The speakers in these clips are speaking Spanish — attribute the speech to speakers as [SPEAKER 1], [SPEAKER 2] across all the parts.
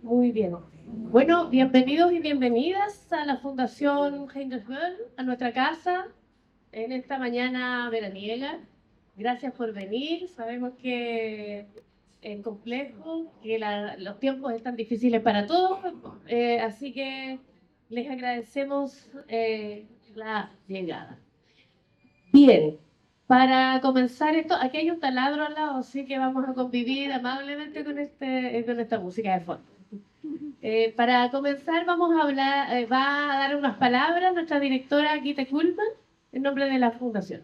[SPEAKER 1] Muy bien. Bueno, bienvenidos y bienvenidas a la Fundación Heinrich a nuestra casa en esta mañana veraniega. Gracias por venir. Sabemos que es complejo, que los tiempos están difíciles para todos, así que les agradecemos la llegada. Bien, para comenzar esto, aquí hay un taladro al lado, así que vamos a convivir amablemente con esta música de fondo. Para comenzar, vamos a hablar, va a dar unas palabras nuestra directora Gita Kuhlman en nombre de la Fundación.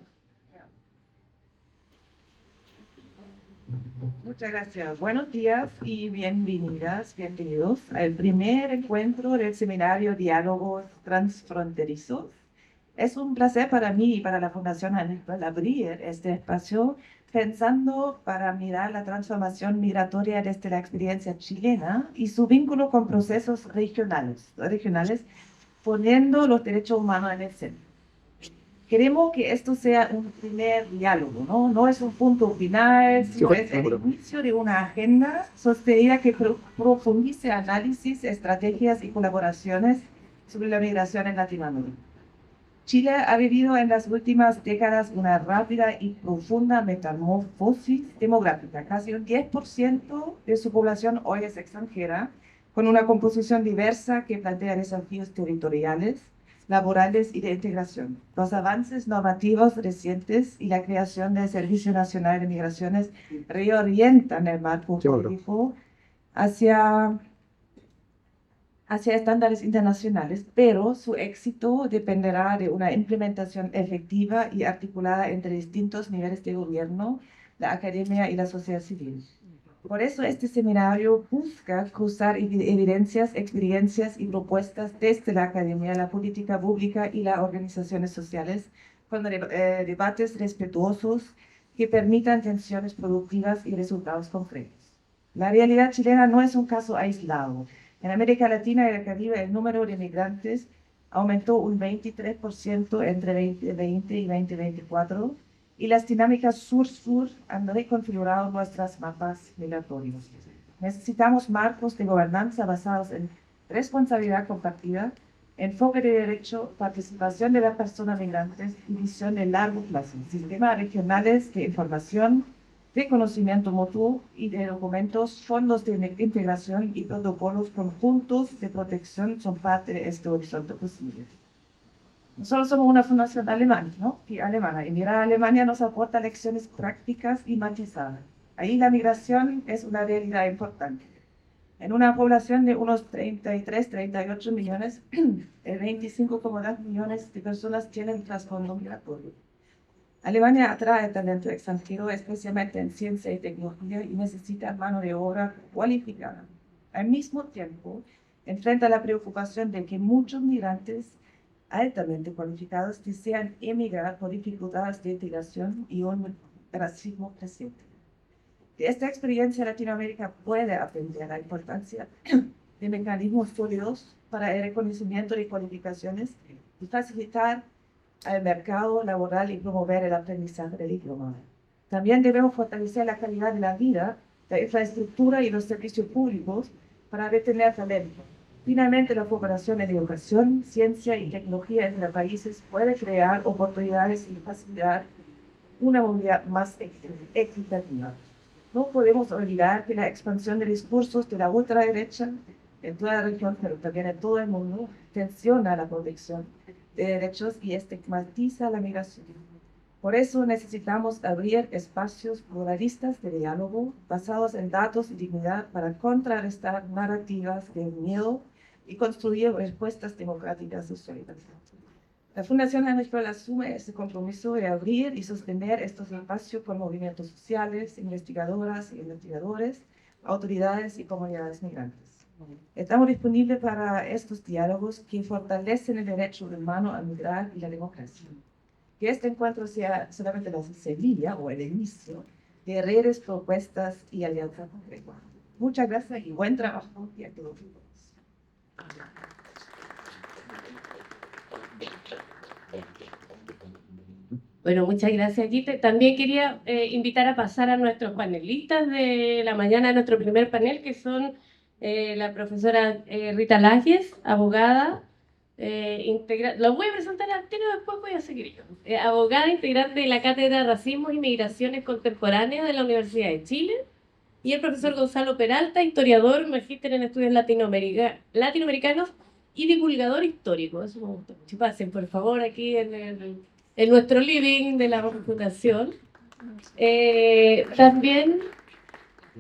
[SPEAKER 2] Muchas gracias. Buenos días y bienvenidas, bienvenidos al primer encuentro del seminario Diálogos Transfronterizos. Es un placer para mí y para la Fundación Heinrich abrir este espacio pensando para mirar la transformación migratoria desde la experiencia chilena y su vínculo con procesos regionales, poniendo los derechos humanos en el centro. Queremos que esto sea un primer diálogo, ¿no? No es un punto final, sino es el inicio de una agenda sostenida que profundice análisis, estrategias y colaboraciones sobre la migración en Latinoamérica. Chile ha vivido en las últimas décadas una rápida y profunda metamorfosis demográfica. Casi un 10% de su población hoy es extranjera, con una composición diversa que plantea desafíos territoriales, laborales y de integración. Los avances normativos recientes y la creación del Servicio Nacional de Migraciones reorientan el marco jurídico hacia estándares internacionales, pero su éxito dependerá de una implementación efectiva y articulada entre distintos niveles de gobierno, la academia y la sociedad civil. Por eso este seminario busca cruzar evidencias, experiencias y propuestas desde la academia, la política pública y las organizaciones sociales, con debates respetuosos que permitan tensiones productivas y resultados concretos. La realidad chilena no es un caso aislado. En América Latina y el Caribe, el número de migrantes aumentó un 23% entre 2020 y 2024, y las dinámicas sur-sur han reconfigurado nuestros mapas migratorios. Necesitamos marcos de gobernanza basados en responsabilidad compartida, enfoque de derecho, participación de las personas migrantes y visión de largo plazo, sistemas regionales de información, de conocimiento mutuo y de documentos, fondos de integración y protocolos conjuntos de protección son parte de este horizonte posible. Nosotros somos una fundación alemana, ¿no? Y mirar a Alemania nos aporta lecciones prácticas y matizadas. Ahí la migración es una realidad importante. En una población de unos 33, 38 millones, 25,2 millones de personas tienen trasfondo migratorio. Alemania atrae talento extranjero, especialmente en ciencia y tecnología, y necesita mano de obra cualificada. Al mismo tiempo, enfrenta la preocupación de que muchos migrantes altamente cualificados desean emigrar por dificultades de integración y un racismo creciente. De esta experiencia, Latinoamérica puede aprender la importancia de mecanismos sólidos para el reconocimiento de cualificaciones y facilitar al mercado laboral y promover el aprendizaje del idioma. También debemos fortalecer la calidad de la vida, la infraestructura y los servicios públicos para retener talento. Finalmente, la cooperación en educación, ciencia y tecnología entre países puede crear oportunidades y facilitar una movilidad más equitativa. No podemos olvidar que la expansión de discursos de la ultraderecha en toda la región, pero también en todo el mundo, tensiona la protección de derechos y estigmatiza la migración. Por eso necesitamos abrir espacios pluralistas de diálogo basados en datos y dignidad para contrarrestar narrativas de miedo y construir respuestas democráticas y sólidas. La Fundación Heinrich Böll asume este compromiso de abrir y sostener estos espacios con movimientos sociales, investigadoras y investigadores, autoridades y comunidades migrantes. Estamos disponibles para estos diálogos que fortalecen el derecho humano a migrar y la democracia. Que este encuentro sea solamente la semilla o el inicio de redes, propuestas y alianzas concretas. Muchas gracias y buen trabajo y a todos.
[SPEAKER 1] Bueno, muchas gracias, Gita. También quería invitar a pasar a nuestros panelistas de la mañana, a nuestro primer panel, que son la profesora Rita Lajes, abogada, lo voy a presentar al tiro, después voy a seguir yo. Abogada integrante de la Cátedra de Racismo y Migraciones Contemporáneas de la Universidad de Chile. Y el profesor Gonzalo Peralta, historiador, magíster en estudios latinoamericanos y divulgador histórico. Eso me gusta mucho. Pasen, por favor, aquí en nuestro living de la Fundación. También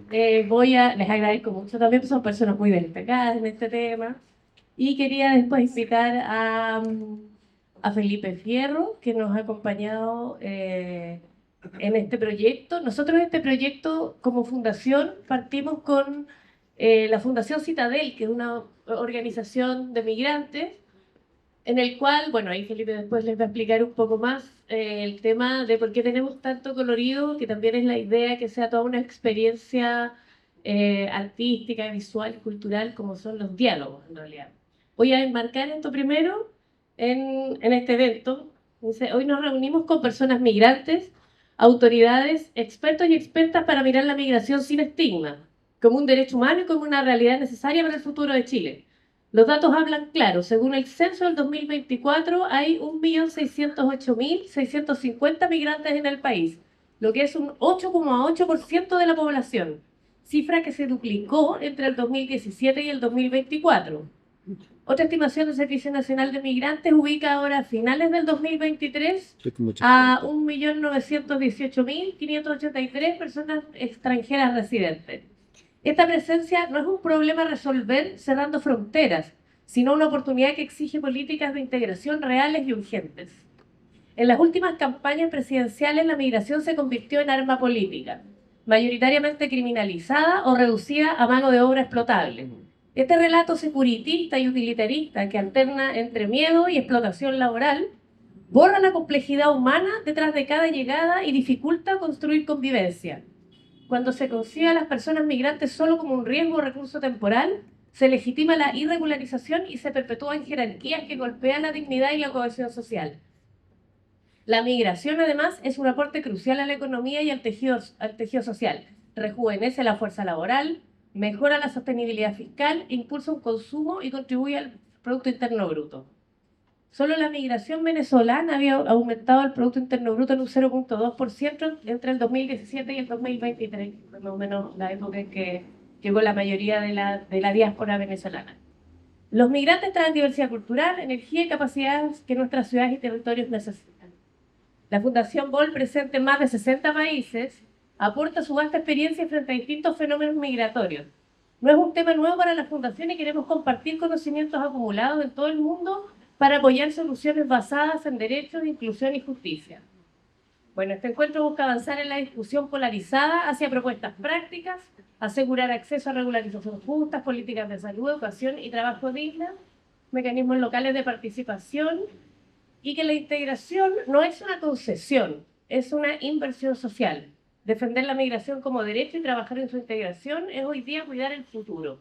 [SPEAKER 1] les agradezco mucho, también son personas muy destacadas en este tema. Y quería después invitar a Felipe Fierro, que nos ha acompañado en este proyecto. Nosotros este proyecto como fundación partimos con la Fundación Citadel, que es una organización de migrantes, en el cual, bueno, ahí Felipe después les va a explicar un poco más el tema de por qué tenemos tanto colorido, que también es la idea que sea toda una experiencia artística, visual, cultural, como son los diálogos en realidad. Voy a enmarcar esto primero en este evento. Dice, hoy nos reunimos con personas migrantes, autoridades, expertos y expertas para mirar la migración sin estigma, como un derecho humano y como una realidad necesaria para el futuro de Chile. Los datos hablan claro. Según el censo del 2024, hay 1.608.650 migrantes en el país, lo que es un 8,8% de la población, cifra que se duplicó entre el 2017 y el 2024. Otra estimación del Servicio Nacional de Migrantes ubica ahora a finales del 2023 a 1.918.583 personas extranjeras residentes. Esta presencia no es un problema a resolver cerrando fronteras, sino una oportunidad que exige políticas de integración reales y urgentes. En las últimas campañas presidenciales, la migración se convirtió en arma política, mayoritariamente criminalizada o reducida a mano de obra explotable. Este relato securitista y utilitarista que alterna entre miedo y explotación laboral borra la complejidad humana detrás de cada llegada y dificulta construir convivencia. Cuando se concibe a las personas migrantes solo como un riesgo o recurso temporal, se legitima la irregularización y se perpetúan jerarquías que golpean la dignidad y la cohesión social. La migración, además, es un aporte crucial a la economía y al tejido social. Rejuvenece la fuerza laboral, mejora la sostenibilidad fiscal, impulsa un consumo y contribuye al Producto Interno Bruto. Solo la migración venezolana había aumentado el Producto Interno Bruto en un 0,2% entre el 2017 y el 2023, más o menos la época en que llegó la mayoría de la diáspora venezolana. Los migrantes traen diversidad cultural, energía y capacidades que nuestras ciudades y territorios necesitan. La Fundación BOL, presente en más de 60 países, aporta su vasta experiencia frente a distintos fenómenos migratorios. No es un tema nuevo para la Fundación y queremos compartir conocimientos acumulados en todo el mundo para apoyar soluciones basadas en derechos, inclusión y justicia. Bueno, este encuentro busca avanzar en la discusión polarizada hacia propuestas prácticas, asegurar acceso a regularización justas, políticas de salud, educación y trabajo digna, mecanismos locales de participación y que la integración no es una concesión, es una inversión social. Defender la migración como derecho y trabajar en su integración es hoy día cuidar el futuro.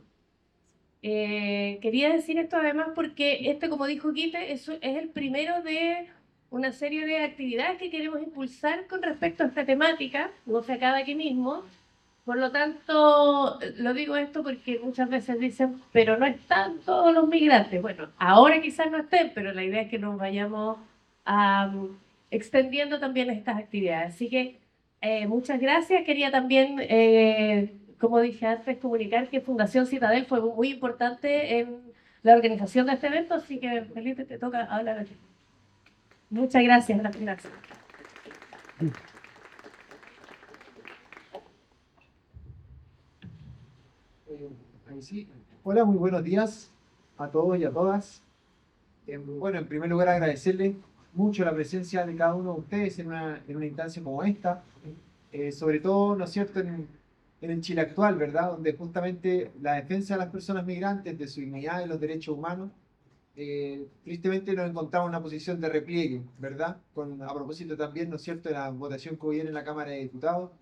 [SPEAKER 1] Quería decir esto además porque como dijo Quite, es el primero de una serie de actividades que queremos impulsar con respecto a esta temática, no se acaba aquí mismo. Por lo tanto, lo digo esto porque muchas veces dicen, pero no están todos los migrantes. Bueno, ahora quizás no estén, pero la idea es que nos vayamos extendiendo también estas actividades. Así que muchas gracias. Quería también como dije antes, comunicar que Fundación Citadel fue muy importante en la organización de este evento, así que Felipe, te toca hablar aquí. Muchas gracias, la Fundación.
[SPEAKER 3] Sí. Hola, muy buenos días a todos y a todas. Bueno, en primer lugar agradecerles mucho la presencia de cada uno de ustedes en una instancia como esta, sobre todo, ¿no es cierto?, en el Chile actual, ¿verdad?, donde justamente la defensa de las personas migrantes, de su dignidad y los derechos humanos, tristemente nos encontramos en una posición de repliegue, ¿verdad?, a propósito también, ¿no es cierto?, de la votación que hubo ayer en la Cámara de Diputados,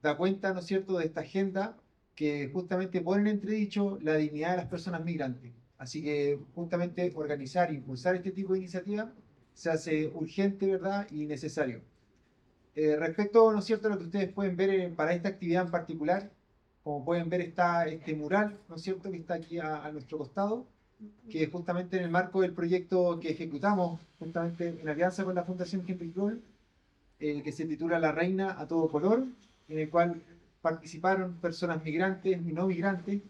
[SPEAKER 3] da cuenta, ¿no es cierto?, de esta agenda que justamente pone en entredicho la dignidad de las personas migrantes. Así que justamente organizar e impulsar este tipo de iniciativas se hace urgente, ¿verdad?, y necesario. Respecto, ¿no es cierto?, a lo que ustedes pueden ver para esta actividad en particular, Como pueden ver está este mural, ¿no es cierto?, que está aquí a nuestro costado, que justamente en el marco del proyecto que ejecutamos, justamente en alianza con la Fundación Henry Kroll, que se titula La Reina a todo color, en el cual participaron personas migrantes y no migrantes,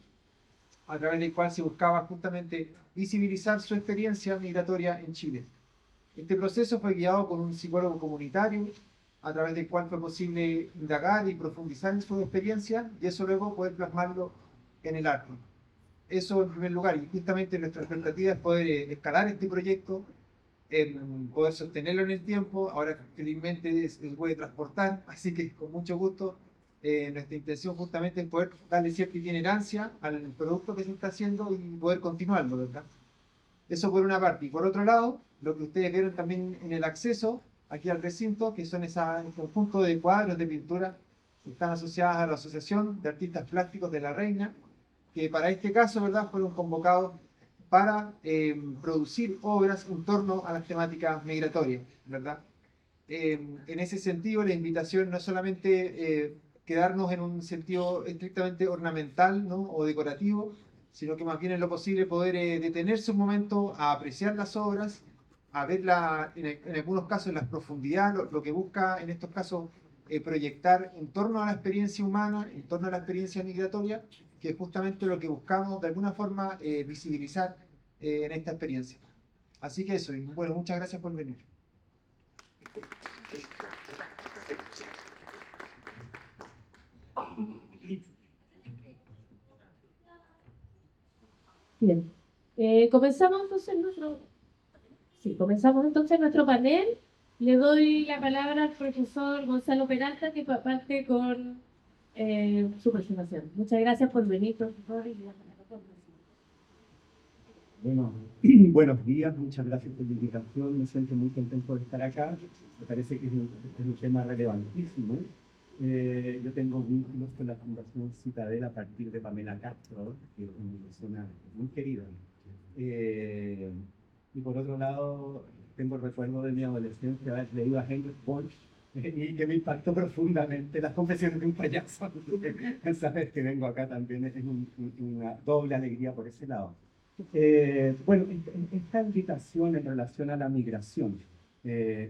[SPEAKER 3] a través del cual se buscaba justamente visibilizar su experiencia migratoria en Chile. Este proceso fue guiado por un psicólogo comunitario, a través del cual fue posible indagar y profundizar en su experiencia y eso luego poder plasmarlo en el arte. Eso en primer lugar, y justamente nuestra expectativa es poder escalar este proyecto, poder sostenerlo en el tiempo. Ahora felizmente se puede transportar, así que con mucho gusto nuestra intención justamente es poder darle cierta itinerancia al producto que se está haciendo y poder continuarlo, ¿verdad? Eso por una parte. Y por otro lado, lo que ustedes vieron también en el acceso aquí al recinto, que son ese conjunto de cuadros de pintura que están asociadas a la Asociación de Artistas Plásticos de La Reina, que para este caso, ¿verdad?, fueron convocados para producir obras en torno a las temáticas migratorias, ¿verdad? En ese sentido, la invitación no es solamente quedarnos en un sentido estrictamente ornamental, ¿no?, o decorativo, sino que más bien en lo posible poder detenerse un momento a apreciar las obras, a ver en algunos casos las profundidades, lo que busca en estos casos proyectar en torno a la experiencia humana, en torno a la experiencia migratoria, que es justamente lo que buscamos de alguna forma visibilizar en esta experiencia. Así que eso, y bueno, muchas gracias por venir.
[SPEAKER 1] Bien. Comenzamos entonces nuestro panel. Le doy la palabra al profesor Gonzalo Peralta, que parte con su presentación. Muchas gracias por venir, profesor.
[SPEAKER 4] Bueno, buenos días, muchas gracias por la invitación, me siento muy contento de estar acá, me parece que es un tema relevantísimo. Yo tengo vínculos con la Fundación Citadel a partir de Pamela Castro, que es una persona muy querida. Y por otro lado, tengo el recuerdo de mi adolescencia haber leído a Heinrich Böll y que me impactó profundamente Las confesiones de un payaso. Saber que vengo acá también es una doble alegría por ese lado. Bueno, esta invitación en relación a la migración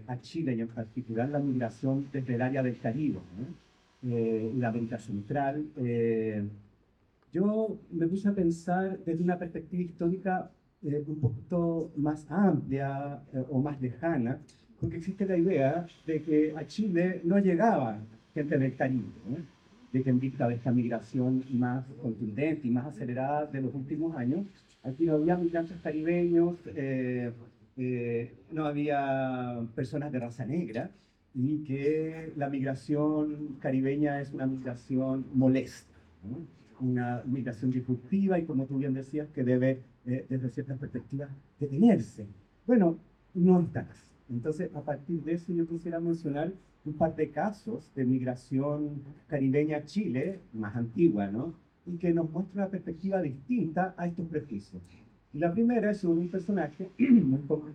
[SPEAKER 4] a Chile y en particular la migración desde el área del Caribe, ¿no? La América Central, yo me puse a pensar desde una perspectiva histórica un poquito más amplia o más lejana, porque existe la idea de que a Chile no llegaba gente del Caribe, ¿no? De que en vista de esta migración más contundente y más acelerada de los últimos años, aquí no había migrantes caribeños, no había personas de raza negra, y que la migración caribeña es una migración molesta, ¿no? Una migración disruptiva y, como tú bien decías, que debe, desde ciertas perspectivas, detenerse. Bueno, no está así. Entonces, a partir de eso, yo quisiera mencionar un par de casos de migración caribeña a Chile, más antigua, ¿no? Y que nos muestra una perspectiva distinta a estos prejuicios. Y la primera es sobre un personaje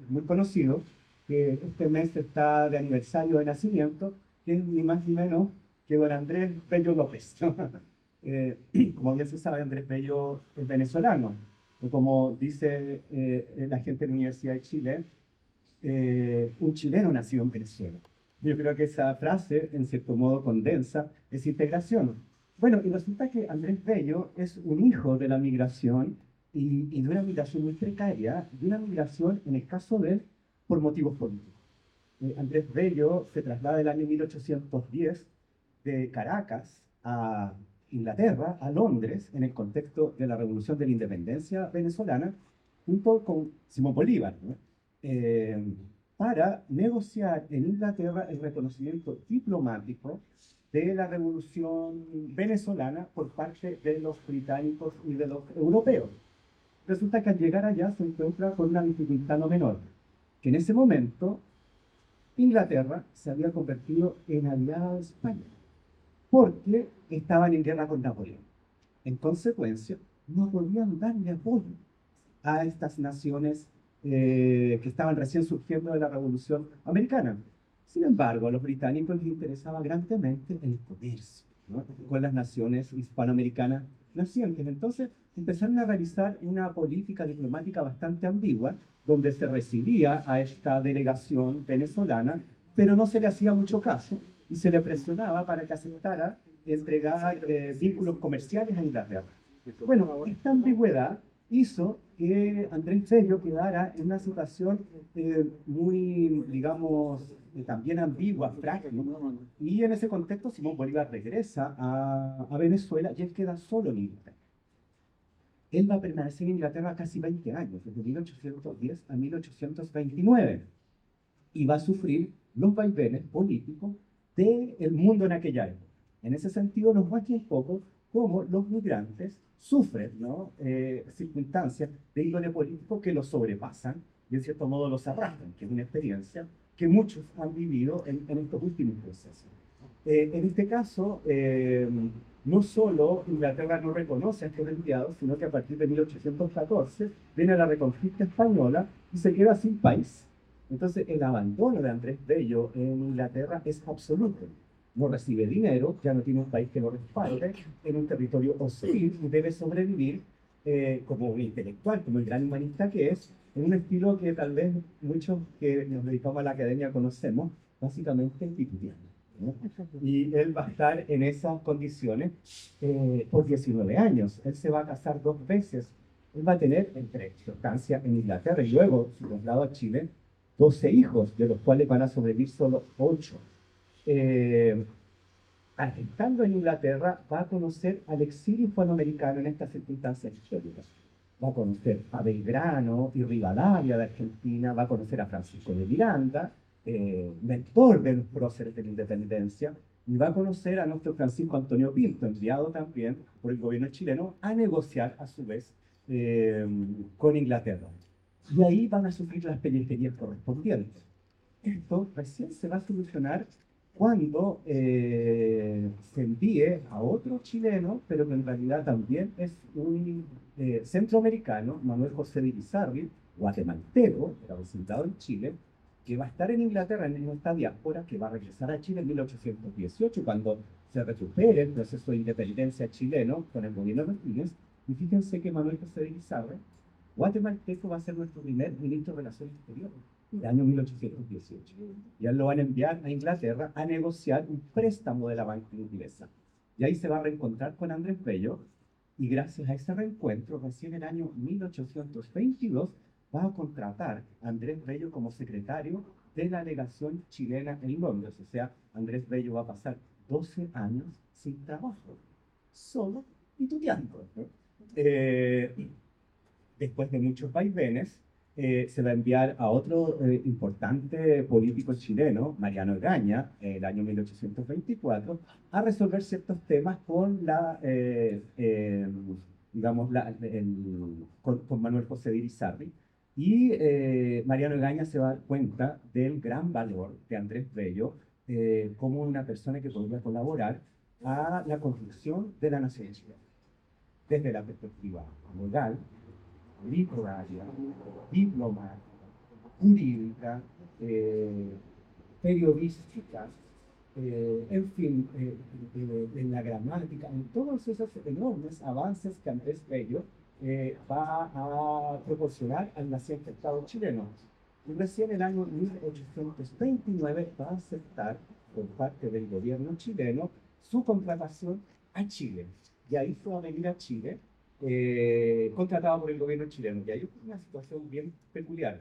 [SPEAKER 4] muy conocido, que este mes está de aniversario de nacimiento, que es ni más ni menos que don Andrés Bello López. Como bien se sabe, Andrés Bello es venezolano. Como dice la gente de la Universidad de Chile, un chileno nacido en Venezuela. Yo creo que esa frase, en cierto modo, condensa esa integración. Bueno, y resulta que Andrés Bello es un hijo de la migración y de una migración muy precaria, de una migración, en el caso de él, por motivos políticos. Andrés Bello se traslada el año 1810 de Caracas a Inglaterra, a Londres, en el contexto de la Revolución de la Independencia venezolana, junto con Simón Bolívar, ¿no? Para negociar en Inglaterra el reconocimiento diplomático de la Revolución venezolana por parte de los británicos y de los europeos. Resulta que al llegar allá se encuentra con una dificultad no menor, que en ese momento Inglaterra se había convertido en aliada de España, porque estaban en guerra con Napoleón. En consecuencia, no podían darle apoyo a estas naciones que estaban recién surgiendo de la Revolución Americana. Sin embargo, a los británicos les interesaba grandemente el comercio. ¿no? Con las naciones hispanoamericanas nacientes. Entonces empezaron a realizar una política diplomática bastante ambigua, donde se recibía a esta delegación venezolana, pero no se le hacía mucho caso y se le presionaba para que aceptara entregar vínculos comerciales a Inglaterra. Bueno, esta ambigüedad hizo que Andrés Bello quedara en una situación muy, digamos, también ambigua, frágil, ¿no? Y en ese contexto Simón Bolívar regresa a Venezuela y él queda solo en Inglaterra. Él va a permanecer en Inglaterra casi 20 años, desde 1810 a 1829, y va a sufrir los vaivenes políticos del mundo en aquella época. En ese sentido, nos muestra un poco cómo los migrantes sufren, ¿no? Circunstancias de índole político que los sobrepasan y en cierto modo los arrastran, que es una experiencia que muchos han vivido en estos últimos procesos. En este caso, no solo Inglaterra no reconoce a estos enviados, sino que a partir de 1814 viene la Reconquista Española y se queda sin país. Entonces, el abandono de Andrés Bello en Inglaterra es absoluto. No recibe dinero, ya no tiene un país que lo respalde, en un territorio hostil y debe sobrevivir como un intelectual, como el gran humanista que es, en un estilo que tal vez muchos que nos dedicamos a la academia conocemos, básicamente tituliano, ¿no? Y él va a estar en esas condiciones por 19 años. Él se va a casar 2 veces. Él va a tener, entre su estancia en Inglaterra y luego su traslado a Chile, 12 hijos, de los cuales van a sobrevivir solo 8. Estando en Inglaterra, va a conocer al exilio hispanoamericano en estas circunstancias históricas. Va a conocer a Belgrano y Rivadavia de Argentina, va a conocer a Francisco de Miranda, mentor de los próceres de la independencia, y va a conocer a nuestro Francisco Antonio Pinto, enviado también por el gobierno chileno a negociar a su vez con Inglaterra. Y ahí van a sufrir las pelleterías correspondientes. Esto recién se va a solucionar cuando se envíe a otro chileno, pero que en realidad también es un centroamericano, Manuel José de Irizarry, guatemalteco, era vecindado en Chile, que va a estar en Inglaterra en esta diáspora, que va a regresar a Chile en 1818, cuando se recupere el proceso de independencia chileno con el gobierno de Martínez. Y fíjense que Manuel José de Irizarry, guatemalteco, va a ser nuestro primer ministro de Relaciones Exteriores, el año 1818. Ya lo van a enviar a Inglaterra a negociar un préstamo de la banca inglesa. Y ahí se va a reencontrar con Andrés Bello, y gracias a ese reencuentro, recién en el año 1822, va a contratar a Andrés Bello como secretario de la legación chilena en Londres. O sea, Andrés Bello va a pasar 12 años sin trabajo, solo y tuteando, ¿no? Después de muchos vaivenes, se va a enviar a otro importante político chileno, Mariano Egaña, en el año 1824, a resolver ciertos temas con digamos, con Manuel José de Irizarry. Y Mariano Egaña se va a dar cuenta del gran valor de Andrés Bello como una persona que podría colaborar a la construcción de la nación chilena, desde la perspectiva legal, literaria, diplomática, jurídica, periodística, en fin, en la gramática, en todos esos enormes avances que Andrés Bello va a proporcionar al naciente Estado chileno. Y recién en el año 1829 va a aceptar por parte del gobierno chileno su contratación a Chile. Y ahí fue a venir a Chile, contratado por el gobierno chileno. Y hay una situación bien peculiar.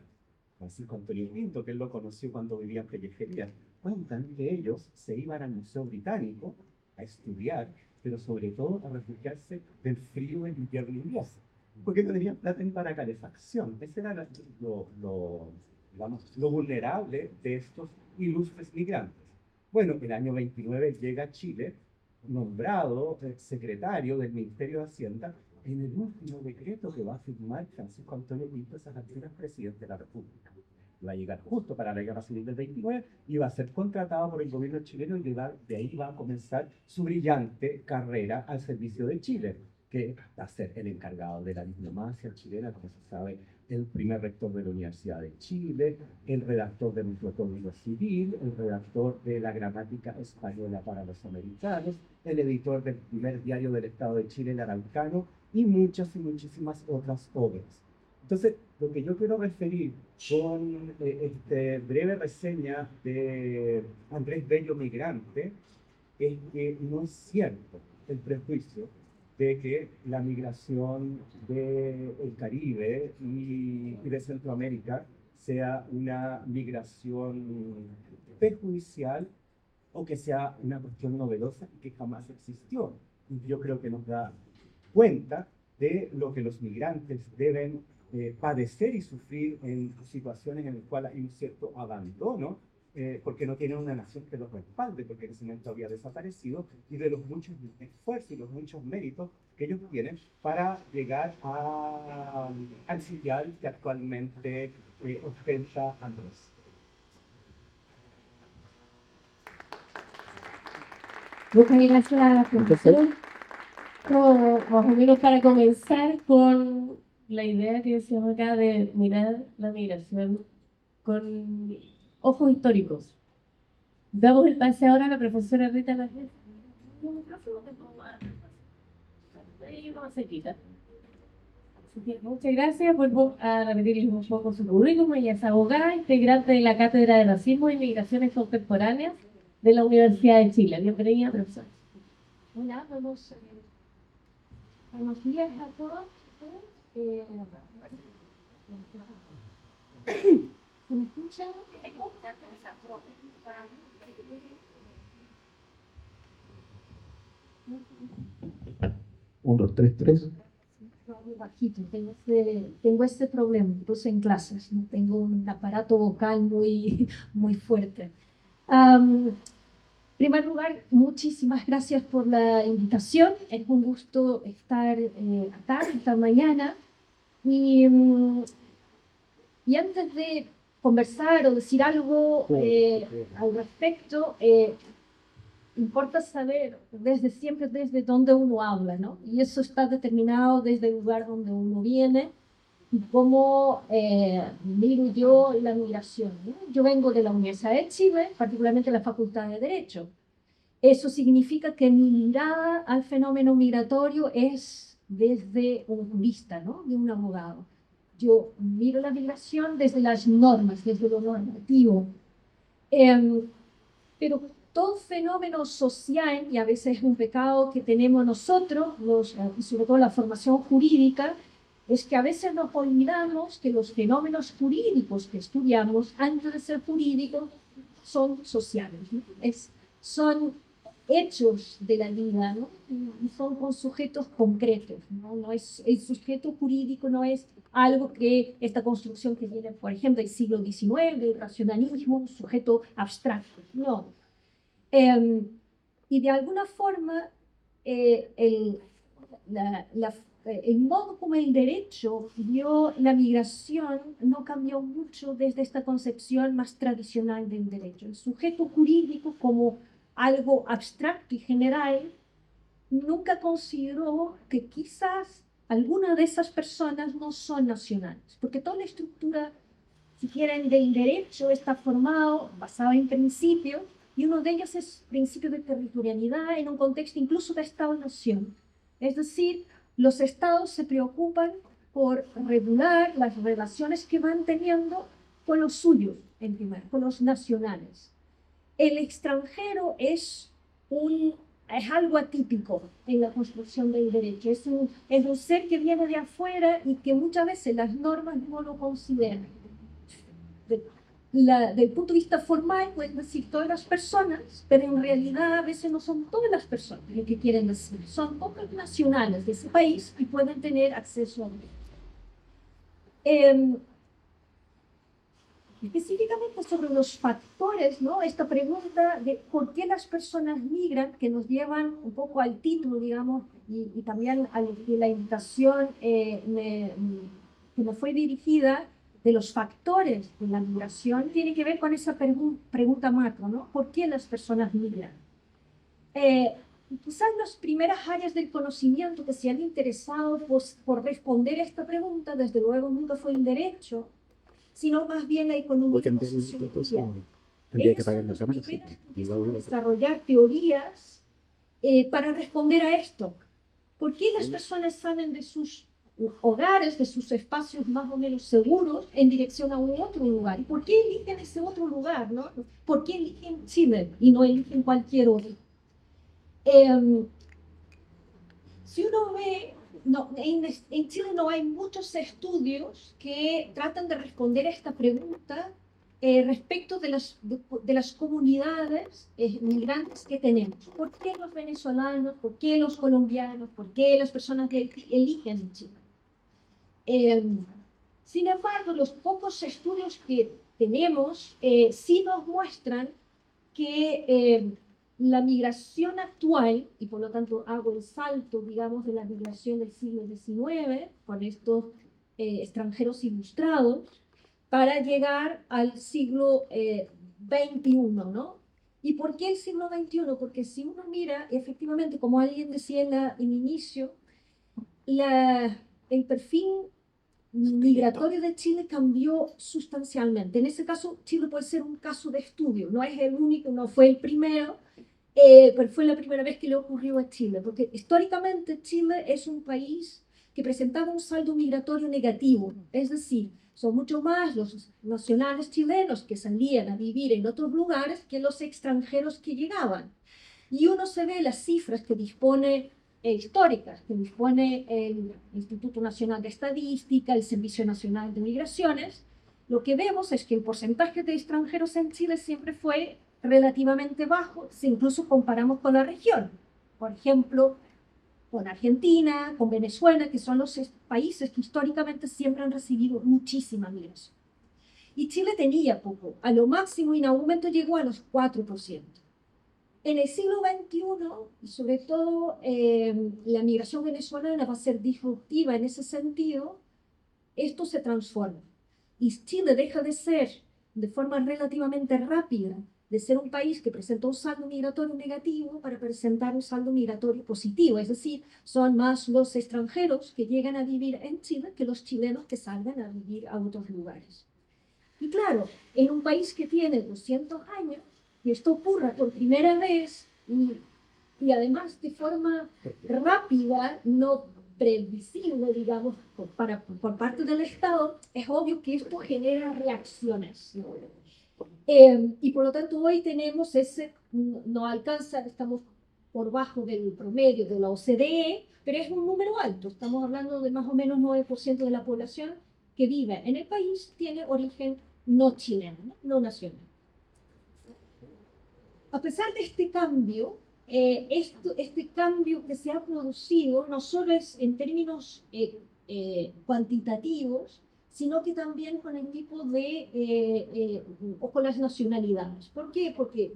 [SPEAKER 4] Francisco Antonio Pinto, que él lo conoció cuando vivía en Pellejería, cuentan que ellos se iban al Museo Británico a estudiar, pero sobre todo a refugiarse del frío del invierno inglés, porque no tenían plata ni para calefacción. Ese era digamos, lo vulnerable de estos ilustres migrantes. Bueno, el año 29 llega a Chile, nombrado secretario del Ministerio de Hacienda, en el último decreto que va a firmar Francisco Antonio Pinto, esas alturas presidente de la República. Va a llegar justo para la Guerra Civil del 29 y va a ser contratado por el gobierno chileno, y de ahí va a comenzar su brillante carrera al servicio de Chile. que va a ser el encargado de la diplomacia chilena, como se sabe, el primer rector de la Universidad de Chile, el redactor de nuestro Código Civil, el redactor de la gramática española para los americanos, el editor del primer diario del Estado de Chile, el Araucano, y muchas y muchísimas otras obras. Entonces, lo que yo quiero referir con esta breve reseña de Andrés Bello Migrante es que no es cierto el prejuicio de que la migración del Caribe y de Centroamérica sea una migración perjudicial o que sea una cuestión novedosa y que jamás existió. Y yo creo que nos da cuenta de lo que los migrantes deben padecer y sufrir en situaciones en las cuales hay un cierto abandono, porque no tienen una nación que los respalde, porque en ese momento había desaparecido, y de los muchos esfuerzos y los muchos méritos que ellos tienen para llegar al sitial que actualmente ostenta Andrés.
[SPEAKER 1] Muchas gracias, profesor. Más o menos para comenzar con la idea que decíamos acá de mirar la migración con ojos históricos. Damos el pase ahora a la profesora Rita Lajés. Muchas gracias. Vuelvo a repetirles un poco su currículum. Ella es abogada, integrante de la Cátedra de Racismo e Migraciones Contemporáneas de la Universidad de Chile. Bienvenida, profesora.
[SPEAKER 5] Hola, buenos días a todos. ¿Me escuchan?
[SPEAKER 3] 1, 2, 3, 3.
[SPEAKER 5] Muy bajito, tengo este problema, incluso en clases, no tengo un aparato vocal muy fuerte. En primer lugar, muchísimas gracias por la invitación. Es un gusto estar acá esta mañana. Y antes de conversar o decir algo al respecto, importa saber siempre desde dónde uno habla, ¿no? Y eso está determinado desde el lugar donde uno viene y cómo miro yo la migración, ¿no? Yo vengo de la Universidad de Chile, particularmente la Facultad de Derecho. Eso significa que mi mirada al fenómeno migratorio es desde un jurista, ¿no? De un abogado. Yo miro la migración desde las normas, desde lo normativo. Pero todo fenómeno social, y a veces es un pecado que tenemos nosotros, y sobre todo la formación jurídica, es que a veces nos olvidamos que los fenómenos jurídicos que estudiamos, antes de ser jurídicos, son sociales, ¿no? Son hechos de la vida, ¿no? Y son con sujetos concretos, ¿no? No es, el sujeto jurídico no es algo que esta construcción que viene, por ejemplo, del siglo XIX, del racionalismo, un sujeto abstracto, no. Y de alguna forma, el modo como el derecho vio la migración no cambió mucho desde esta concepción más tradicional del derecho. El sujeto jurídico como algo abstracto y general nunca consideró que quizás algunas de esas personas no son nacionales, porque toda la estructura, si quieren, del derecho está formado, basado en principios, y uno de ellos es principio de territorialidad en un contexto incluso de Estado-nación. Es decir, los estados se preocupan por regular las relaciones que van teniendo con los suyos, en primer, con los nacionales. El extranjero es algo atípico en la construcción del derecho. Es un ser que viene de afuera y que muchas veces las normas no lo consideran. Del punto de vista formal, pueden decir todas las personas, pero en realidad a veces no son todas las personas lo que quieren decir. Son pocos nacionales de ese país y pueden tener acceso a él. Específicamente sobre los factores, ¿no? Esta pregunta de por qué las personas migran, que nos llevan un poco al título, digamos, y también a la invitación que me fue dirigida, de los factores de la migración, tiene que ver con esa pregunta macro, ¿no? ¿Por qué las personas migran? Y quizás las primeras áreas del conocimiento que se han interesado por responder a esta pregunta, desde luego nunca fue el derecho, sino más bien la economía y la sociología.
[SPEAKER 6] Tendría que pagar
[SPEAKER 5] Ellos
[SPEAKER 6] las
[SPEAKER 5] son los
[SPEAKER 6] cámaras.
[SPEAKER 5] primeros que empiezan a desarrollar teorías para responder a esto. ¿Por qué las personas salen de sus hogares, de sus espacios más o menos seguros, en dirección a un otro lugar? ¿Y por qué eligen ese otro lugar, no? ¿Por qué eligen Chile y no eligen cualquier otro? Si uno ve, no, en Chile no hay muchos estudios que tratan de responder a esta pregunta respecto de las comunidades migrantes que tenemos. ¿Por qué los venezolanos? ¿Por qué los colombianos? ¿Por qué las personas que eligen Chile? Sin embargo, los pocos estudios que tenemos sí nos muestran que la migración actual, y por lo tanto hago el salto, digamos, de la migración del siglo XIX, con estos extranjeros ilustrados, para llegar al siglo XXI, ¿no? ¿Y por qué el siglo XXI? Porque si uno mira, efectivamente, como alguien decía en inicio, el perfil migratorio de Chile cambió sustancialmente. En ese caso, Chile puede ser un caso de estudio, no es el único, no fue el primero, pero fue la primera vez que le ocurrió a Chile, porque históricamente Chile es un país que presentaba un saldo migratorio negativo, es decir, son mucho más los nacionales chilenos que salían a vivir en otros lugares que los extranjeros que llegaban. Y uno se ve las cifras que dispone históricas que dispone el Instituto Nacional de Estadística, el Servicio Nacional de Migraciones, lo que vemos es que el porcentaje de extranjeros en Chile siempre fue relativamente bajo, si incluso comparamos con la región. Por ejemplo, con Argentina, con Venezuela, que son los países que históricamente siempre han recibido muchísima migración. Y Chile tenía poco, a lo máximo y en algún momento llegó a los 4%. En el siglo XXI, y sobre todo la migración venezolana va a ser disruptiva en ese sentido, esto se transforma. Y Chile deja de ser, de forma relativamente rápida, de ser un país que presenta un saldo migratorio negativo para presentar un saldo migratorio positivo. Es decir, son más los extranjeros que llegan a vivir en Chile que los chilenos que salgan a vivir a otros lugares. Y claro, en un país que tiene 200 años, y esto ocurra por primera vez, y además de forma rápida, no previsible, digamos, por parte del Estado, es obvio que esto genera reacciones, ¿no? Y por lo tanto hoy tenemos no alcanza, estamos por bajo del promedio de la OCDE, pero es un número alto, estamos hablando de más o menos 9% de la población que vive en el país tiene origen no chileno, no nacional. A pesar de este cambio, este cambio que se ha producido no solo es en términos cuantitativos, sino que también con el tipo o con las nacionalidades. ¿Por qué? Porque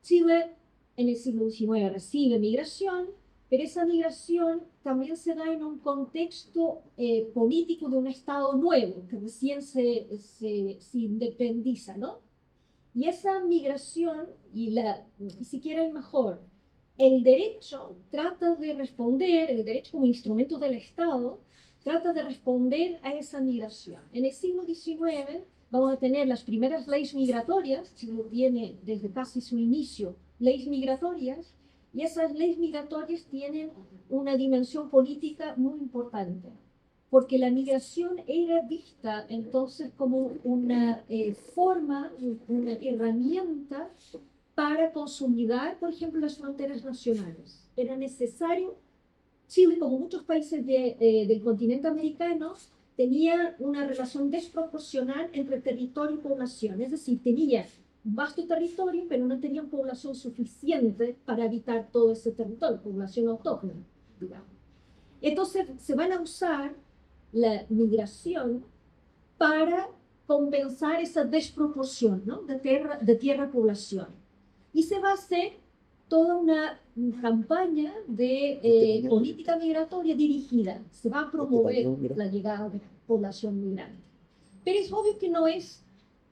[SPEAKER 5] Chile en el siglo XIX recibe migración, pero esa migración también se da en un contexto político de un Estado nuevo, que recién se independiza, ¿no? Y esa migración, y si quieren mejor, el derecho trata de responder, el derecho como instrumento del Estado, trata de responder a esa migración. En el siglo XIX vamos a tener las primeras leyes migratorias, Chile tiene desde casi su inicio leyes migratorias, y esas leyes migratorias tienen una dimensión política muy importante, porque la migración era vista entonces como una forma, una herramienta para consolidar, por ejemplo, las fronteras nacionales. Era necesario, Chile, como muchos países del continente americano, tenía una relación desproporcional entre territorio y población, es decir, tenía un vasto territorio, pero no tenían población suficiente para habitar todo ese territorio, población autóctona, digamos. Entonces, se van a usar la migración para compensar esa desproporción, ¿no? de tierra-población. Y se va a hacer toda una campaña de política migratoria dirigida. Se va a promover la llegada de población migrante. Pero es obvio que no es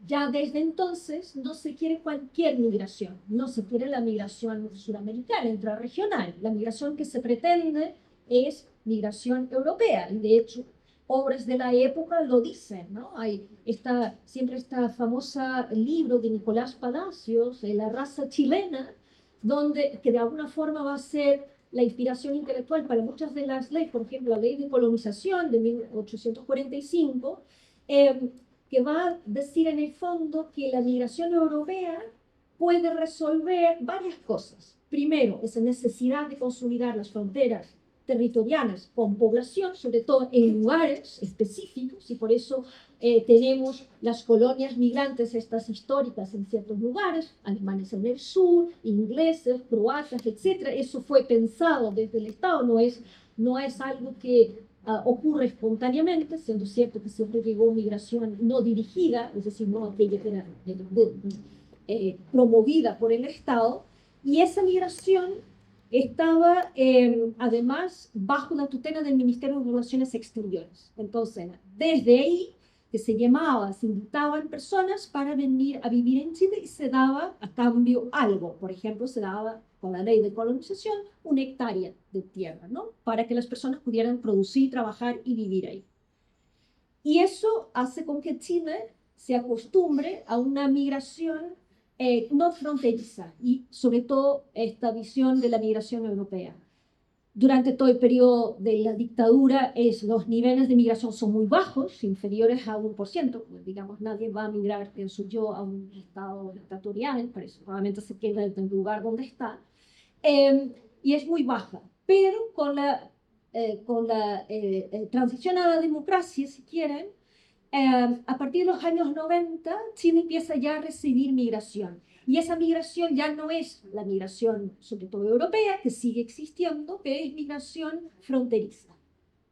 [SPEAKER 5] Ya desde entonces no se quiere cualquier migración, no se quiere la migración suramericana, intrarregional. La migración que se pretende es migración europea. Y de hecho, obras de la época lo dicen, ¿no? Siempre está famosa libro de Nicolás Palacios, La raza chilena, que de alguna forma va a ser la inspiración intelectual para muchas de las leyes, por ejemplo, la ley de colonización de 1845, que va a decir en el fondo que la migración europea puede resolver varias cosas. Primero, esa necesidad de consolidar las fronteras territoriales con población, sobre todo en lugares específicos, y por eso tenemos las colonias migrantes, estas históricas en ciertos lugares, alemanes en el sur, ingleses, croatas, etc. Eso fue pensado desde el Estado, no es algo que ocurre espontáneamente, siendo cierto que siempre llegó migración no dirigida, es decir, no aquella que era promovida por el Estado, y esa migración estaba además bajo la tutela del Ministerio de Relaciones Exteriores. Entonces, desde ahí que se invitaban personas para venir a vivir en Chile y se daba a cambio algo. Por ejemplo, se daba con la ley de colonización 1 hectárea de tierra, ¿no? Para que las personas pudieran producir, trabajar y vivir ahí. Y eso hace con que Chile se acostumbre a una migración no fronteriza y sobre todo esta visión de la migración europea. Durante todo el periodo de la dictadura los niveles de migración son muy bajos, inferiores a 1%, pues, digamos, nadie va a migrar, pienso yo, a un estado dictatorial, por eso probablemente se queda en el lugar donde está, y es muy baja, pero con la transición a la democracia, si quieren, a partir de los años 90, Chile empieza ya a recibir migración. Y esa migración ya no es la migración, sobre todo europea, que sigue existiendo, pero es migración fronteriza.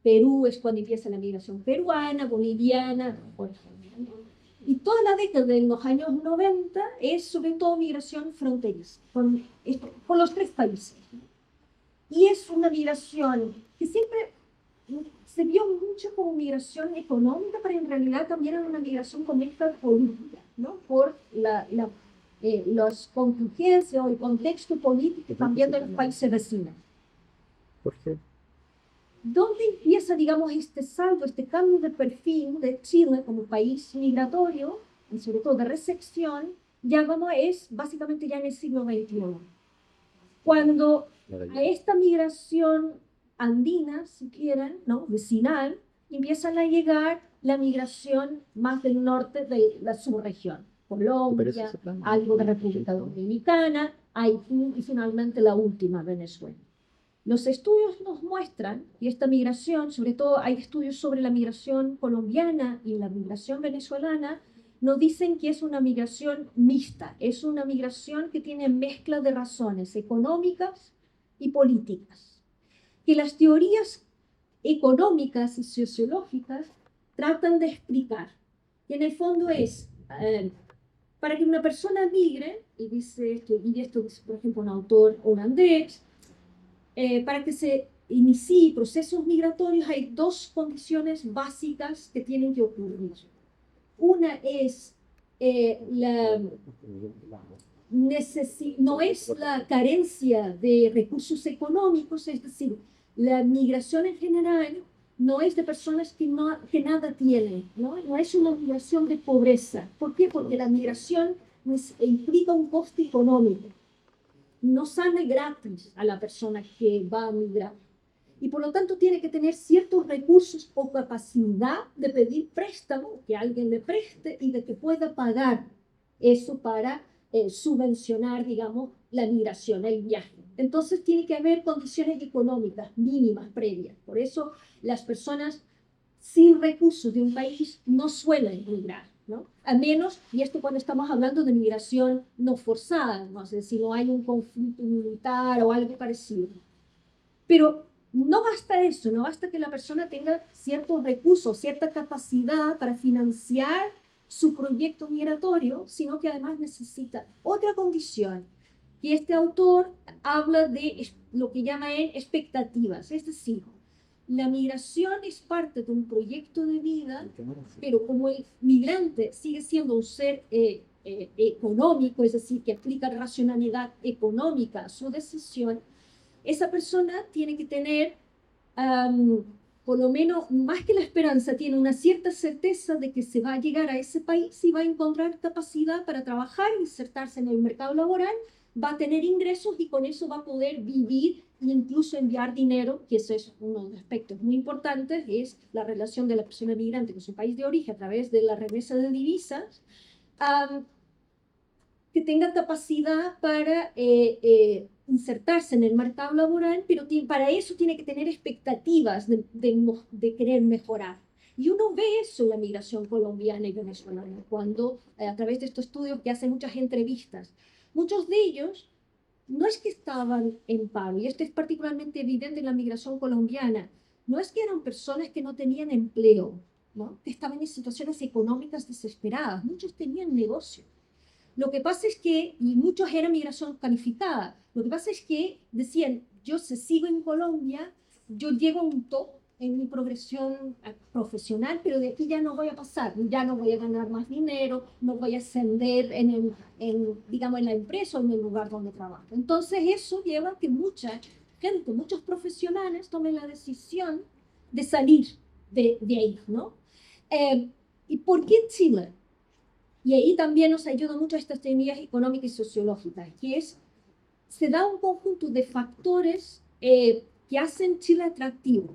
[SPEAKER 5] Perú es cuando empieza la migración peruana, boliviana, por ejemplo. Y toda la década de los años 90 es sobre todo migración fronteriza, por los 3 países. Y es una migración que siempre se vio mucho como migración económica, pero en realidad también era una migración con esta política, ¿no? Por las contingencias o el contexto político también de los países vecinos.
[SPEAKER 6] ¿Por qué?
[SPEAKER 5] ¿Dónde empieza, digamos, este salto, este cambio de perfil de Chile como país migratorio, y sobre todo de recepción, es básicamente ya en el siglo XXI? Cuando a esta migración andina, si quieren, ¿no? Vecinal, empiezan a llegar la migración más del norte de la subregión. Colombia, algo de República Dominicana, Haití y finalmente la última, Venezuela. Los estudios nos muestran, y esta migración, sobre todo hay estudios sobre la migración colombiana y la migración venezolana, nos dicen que es una migración mixta, es una migración que tiene mezcla de razones económicas y políticas, que las teorías económicas y sociológicas tratan de explicar. Y en el fondo es, para que una persona migre, y esto dice, por ejemplo, un autor holandés, para que se inicie procesos migratorios hay 2 condiciones básicas que tienen que ocurrir. Una es no es la carencia de recursos económicos, es decir, la migración en general no es de personas que nada tienen, no es una migración de pobreza. ¿Por qué? Porque la migración implica un coste económico. No sale gratis a la persona que va a migrar. Y por lo tanto tiene que tener ciertos recursos o capacidad de pedir préstamo, que alguien le preste y de que pueda pagar eso para subvencionar, digamos, la migración, el viaje. Entonces tiene que haber condiciones económicas mínimas previas. Por eso las personas sin recursos de un país no suelen migrar, ¿no? A menos, y esto cuando estamos hablando de migración no forzada, ¿no? Es decir, no hay un conflicto militar o algo parecido. Pero no basta eso, no basta que la persona tenga ciertos recursos, cierta capacidad para financiar su proyecto migratorio, sino que además necesita otra condición. Y este autor habla de lo que llama él expectativas, es decir, la migración es parte de un proyecto de vida, pero como el migrante sigue siendo un ser económico, es decir, que aplica racionalidad económica a su decisión, esa persona tiene que tener, por lo menos más que la esperanza, tiene una cierta certeza de que se va a llegar a ese país y va a encontrar capacidad para trabajar, insertarse en el mercado laboral, va a tener ingresos y con eso va a poder vivir e incluso enviar dinero, que eso es uno de los aspectos muy importantes, es la relación de la persona migrante con su país de origen a través de la remesa de divisas, que tenga capacidad para insertarse en el mercado laboral, pero para eso tiene que tener expectativas de querer mejorar. Y uno ve eso en la migración colombiana y venezolana, cuando a través de estos estudios que hacen muchas entrevistas, muchos de ellos no es que estaban en paro, y esto es particularmente evidente en la migración colombiana, no es que eran personas que no tenían empleo, ¿no? Que estaban en situaciones económicas desesperadas, muchos tenían negocio. Lo que pasa es que, y muchos eran migración calificada, lo que pasa es que decían, yo se sigo en Colombia, yo llego a un top en mi progresión profesional, pero de aquí ya no voy a pasar, ya no voy a ganar más dinero, no voy a ascender digamos, en la empresa o en el lugar donde trabajo. Entonces eso lleva a que mucha gente, muchos profesionales tomen la decisión de salir de ahí, ¿no? ¿Y por qué Chile? Y ahí también nos ayuda mucho estas teorías económicas y sociológicas, que es, se da un conjunto de factores que hacen Chile atractivo.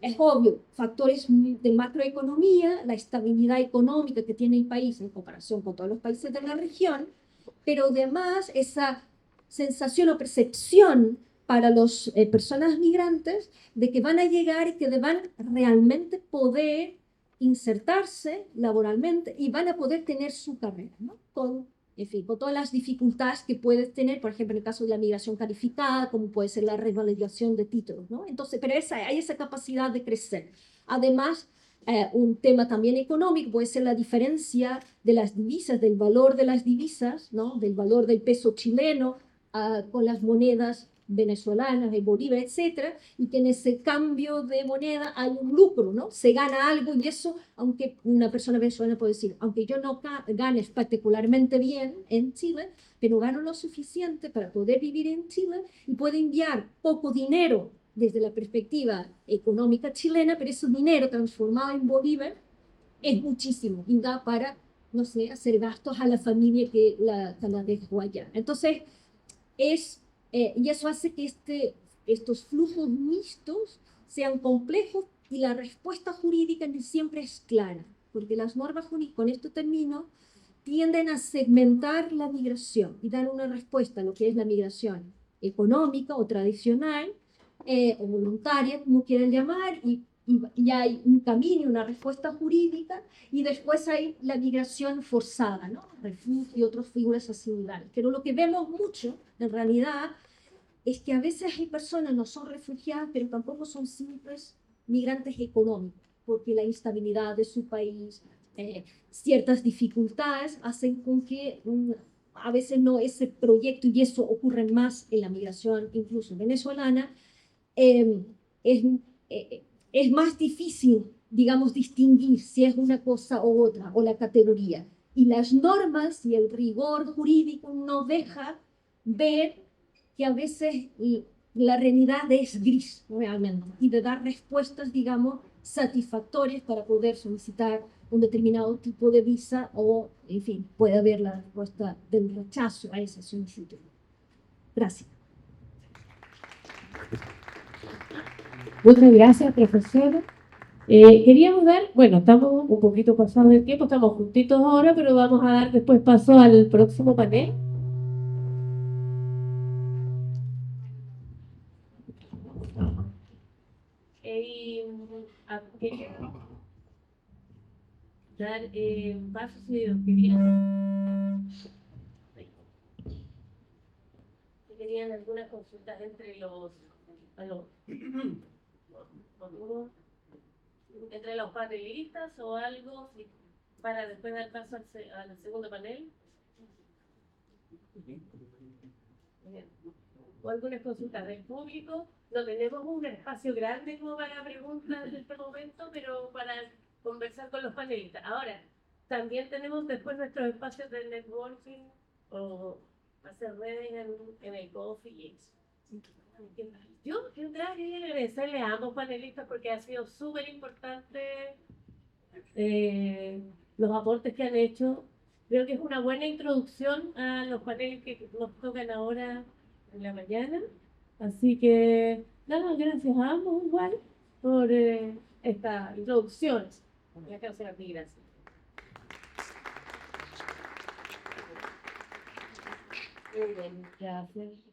[SPEAKER 5] Es obvio, factores de macroeconomía, la estabilidad económica que tiene el país en comparación con todos los países de la región, pero además esa sensación o percepción para las personas migrantes de que van a llegar y que van realmente poder insertarse laboralmente y van a poder tener su carrera, ¿no? En fin, con todas las dificultades que puedes tener, por ejemplo, en el caso de la migración calificada, como puede ser la revalidación de títulos, ¿no? Entonces, pero hay esa capacidad de crecer. Además, un tema también económico puede ser la diferencia de las divisas, del valor de las divisas, ¿no? Del valor del peso chileno con las monedas venezolanas, de Bolívar, etcétera, y que en ese cambio de moneda hay un lucro, ¿no? Se gana algo y eso, aunque una persona venezolana puede decir, aunque yo no gane particularmente bien en Chile, pero gano lo suficiente para poder vivir en Chile y puedo enviar poco dinero desde la perspectiva económica chilena, pero ese dinero transformado en Bolívar es muchísimo y da para, no sé, hacer gastos a la familia que la dejó allá. Entonces, y eso hace que estos flujos mixtos sean complejos y la respuesta jurídica no siempre es clara, porque las normas jurídicas, con esto termino, tienden a segmentar la migración y dar una respuesta a lo que es la migración económica o tradicional o voluntaria, como quieran llamar, y hay un camino, una respuesta jurídica, y después hay la migración forzada, ¿no? Refugio y otras figuras asimilables. Pero lo que vemos mucho, en realidad, es que a veces hay personas no son refugiadas, pero tampoco son simples migrantes económicos, porque la instabilidad de su país, ciertas dificultades hacen con que a veces no ese proyecto, y eso ocurre más en la migración incluso venezolana, eh, es, es más difícil, digamos, distinguir si es una cosa u otra, o la categoría. Y las normas y el rigor jurídico no deja ver que a veces la realidad es gris realmente y de dar respuestas, digamos, satisfactorias para poder solicitar un determinado tipo de visa o, en fin, puede haber la respuesta del rechazo a esa solicitud. Gracias.
[SPEAKER 1] Muchas gracias, profesora. Queríamos dar, bueno, estamos un poquito pasados del tiempo, estamos juntitos ahora, pero vamos a dar después paso al próximo panel. Quería dar paso si querían algunas consultas entre entre los panelistas o algo para después dar paso al segundo panel. Bien. o algunas consultas del público. No tenemos un espacio grande como para preguntas en este momento, pero para conversar con los panelistas. Ahora, también tenemos después nuestros espacios de networking o hacer redes en el coffee y eso. Yo quería agradecerles a ambos panelistas porque ha sido súper importante los aportes que han hecho. Creo que es una buena introducción a los paneles que nos tocan ahora en la mañana. Así que, nada, gracias a ambos igual por esta introducción a la causa de la migración. Muy bien, gracias.